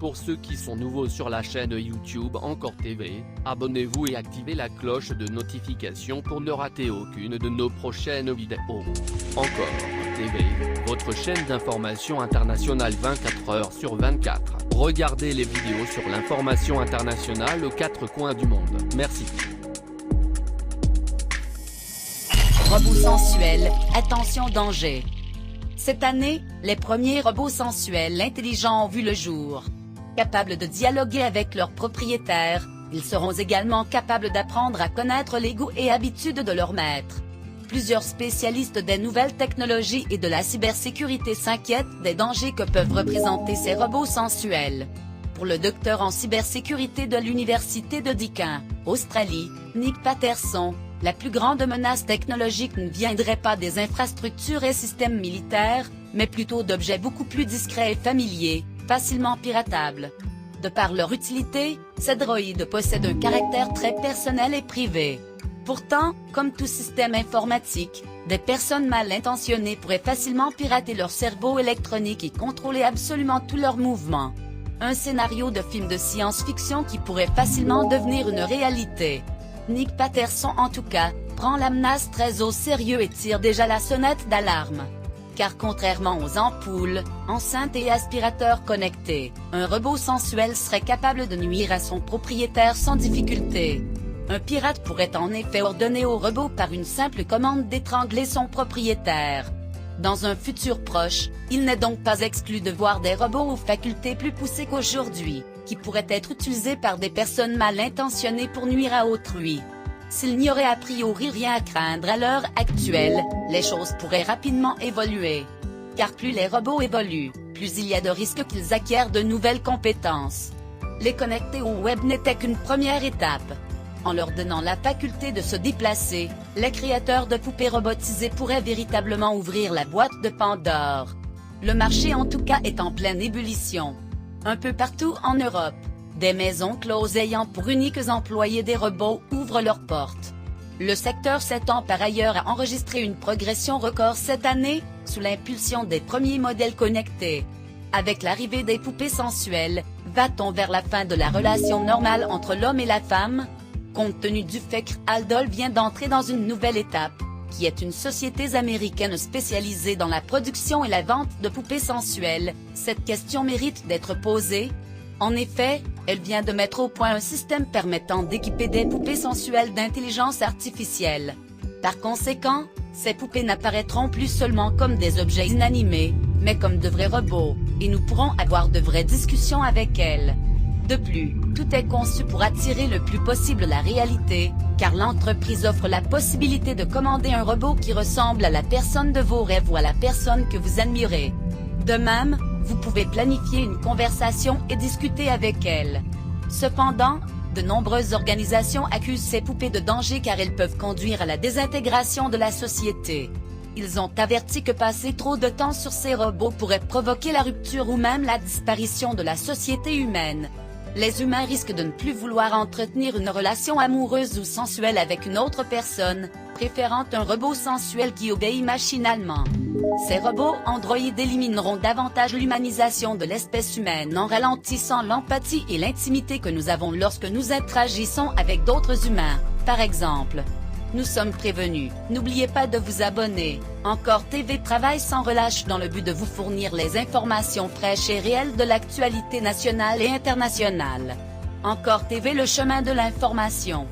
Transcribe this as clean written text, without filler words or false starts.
Pour ceux qui sont nouveaux sur la chaîne YouTube Encore TV, abonnez-vous et activez la cloche de notification pour ne rater aucune de nos prochaines vidéos. Encore TV, votre chaîne d'information internationale 24 heures sur 24. Regardez les vidéos sur l'information internationale aux quatre coins du monde. Merci. Robots sensuels, attention danger. Cette année, les premiers robots sensuels intelligents ont vu le jour. Capables de dialoguer avec leurs propriétaires, ils seront également capables d'apprendre à connaître les goûts et habitudes de leur maître. Plusieurs spécialistes des nouvelles technologies et de la cybersécurité s'inquiètent des dangers que peuvent représenter ces robots sensuels. Pour le docteur en cybersécurité de l'Université de Deakin, Australie, Nick Patterson, la plus grande menace technologique ne viendrait pas des infrastructures et systèmes militaires, mais plutôt d'objets beaucoup plus discrets et familiers, facilement piratables. De par leur utilité, ces droïdes possèdent un caractère très personnel et privé. Pourtant, comme tout système informatique, des personnes mal intentionnées pourraient facilement pirater leur cerveau électronique et contrôler absolument tous leurs mouvements. Un scénario de film de science-fiction qui pourrait facilement devenir une réalité. Nick Patterson en tout cas, prend la menace très au sérieux et tire déjà la sonnette d'alarme. Car contrairement aux ampoules, enceintes et aspirateurs connectés, un robot sensuel serait capable de nuire à son propriétaire sans difficulté. Un pirate pourrait en effet ordonner au robot par une simple commande d'étrangler son propriétaire. Dans un futur proche, il n'est donc pas exclu de voir des robots aux facultés plus poussées qu'aujourd'hui, qui pourraient être utilisés par des personnes mal intentionnées pour nuire à autrui. S'il n'y aurait a priori rien à craindre à l'heure actuelle, les choses pourraient rapidement évoluer. Car plus les robots évoluent, plus il y a de risques qu'ils acquièrent de nouvelles compétences. Les connecter au web n'était qu'une première étape. En leur donnant la faculté de se déplacer, les créateurs de poupées robotisées pourraient véritablement ouvrir la boîte de Pandore. Le marché en tout cas est en pleine ébullition. Un peu partout en Europe, des maisons closes ayant pour uniques employés des robots ouvrent leurs portes. Le secteur s'étend par ailleurs à enregistrer une progression record cette année, sous l'impulsion des premiers modèles connectés. Avec l'arrivée des poupées sensuelles, va-t-on vers la fin de la relation normale entre l'homme et la femme ? Compte tenu du fait qu'Aldol vient d'entrer dans une nouvelle étape, qui est une société américaine spécialisée dans la production et la vente de poupées sensuelles, cette question mérite d'être posée. En effet, elle vient de mettre au point un système permettant d'équiper des poupées sensuelles d'intelligence artificielle. Par conséquent, ces poupées n'apparaîtront plus seulement comme des objets inanimés, mais comme de vrais robots, et nous pourrons avoir de vraies discussions avec elles. De plus, tout est conçu pour attirer le plus possible la réalité, car l'entreprise offre la possibilité de commander un robot qui ressemble à la personne de vos rêves ou à la personne que vous admirez. De même, vous pouvez planifier une conversation et discuter avec elle. Cependant, de nombreuses organisations accusent ces poupées de danger car elles peuvent conduire à la désintégration de la société. Ils ont averti que passer trop de temps sur ces robots pourrait provoquer la rupture ou même la disparition de la société humaine. Les humains risquent de ne plus vouloir entretenir une relation amoureuse ou sensuelle avec une autre personne, préférant un robot sensuel qui obéit machinalement. Ces robots androïdes élimineront davantage l'humanisation de l'espèce humaine en ralentissant l'empathie et l'intimité que nous avons lorsque nous interagissons avec d'autres humains, par exemple. Nous sommes prévenus, n'oubliez pas de vous abonner. Encore TV travaille sans relâche dans le but de vous fournir les informations fraîches et réelles de l'actualité nationale et internationale. Encore TV, le chemin de l'information.